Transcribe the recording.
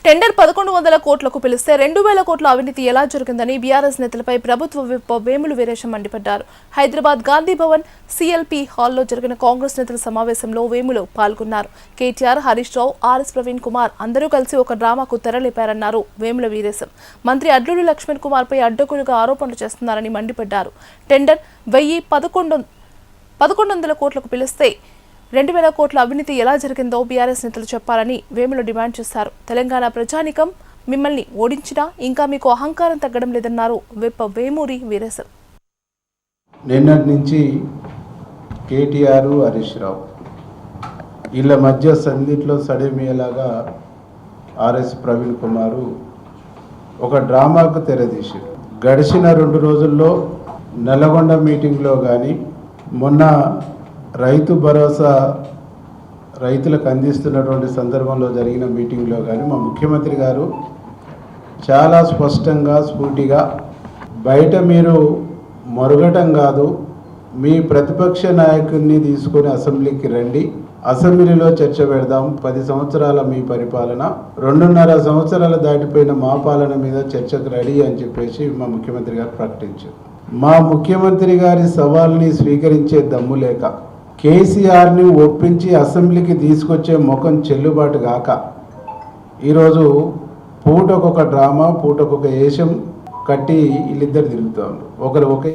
Tender 1100 కోట్లకు పిలిస్తే 2000 కోట్ల అవినీతి ఎలా జరిగిందని బీఆర్ఎస్ నేతలపై ప్రభుత్వ విప్ వేముల వీరేశం మండిపడ్డారు. హైదరాబాద్ గాంధీ భవన్ సిఎల్పి హాల్లో జరిగిన కాంగ్రెస్ నేతల సమావేశంలో వేములు పాల్గొన్నారు. కేటీఆర్, హరీష్ రావు, ఆర్ఎస్ ప్రవీణ్ కుమార్ అందరూ కలిసి ఒక డ్రామాకు తెరలేపారన్నారు వేముల వీరేశం. మంత్రి అడ్లూరి లక్ష్మణ్ కుమార్ పై అడ్డగోలుగా ఆరోపణలు చేస్తున్నారని మండిపడ్డారు. టెండర్ 1100 కోట్లకు పిలిస్తే 2000 కోట్ల అవినీతి ఎలా జరిగిందో బీఆర్ఎస్ నేతలు చెప్పాలని వేములు డిమాండ్ చేశారు. తెలంగాణ ప్రజానికం మిమ్మల్ని ఓడించినా ఇంకా మీకు అహంకారం తగ్గడం లేదన్నారు విప్ వేమూరి వీరేశం. నిన్నటి నుంచి కేటీఆర్, హరీష్ రావు వీళ్ళ మధ్య సందిట్లో సడేమియలాగా ఆర్ఎస్ ప్రవీణ్ కుమారు ఒక డ్రామాకు తెరదీశారు. గడిచిన 2 రోజుల్లో నల్లగొండ మీటింగ్లో కానీ మొన్న రైతు భరోసా రైతులకు అందిస్తున్నటువంటి సందర్భంలో జరిగిన మీటింగ్లో కానీ మా ముఖ్యమంత్రి గారు చాలా స్పష్టంగా స్ఫూర్తిగా బయట మీరు మొరగటం కాదు, మీ ప్రతిపక్ష నాయకుడిని తీసుకొని అసెంబ్లీకి రండి, అసెంబ్లీలో చర్చ పెడదాం, 10 సంవత్సరాల మీ పరిపాలన, 2.5 సంవత్సరాలు దాటిపోయిన మా పాలన మీద చర్చకు రెడీ అని చెప్పేసి మా ముఖ్యమంత్రి గారు ప్రకటించారు. మా ముఖ్యమంత్రి గారి సవాల్ని స్వీకరించే దమ్ము లేక కేసీఆర్ని ఒప్పించి అసెంబ్లీకి తీసుకొచ్చే ముఖం చెల్లుబాటు కాక ఈరోజు పూటకొక డ్రామా, పూటకొక వేషం కట్టి వీళ్ళిద్దరు తిరుగుతూ ఉన్నారు. ఒకరు ఒకే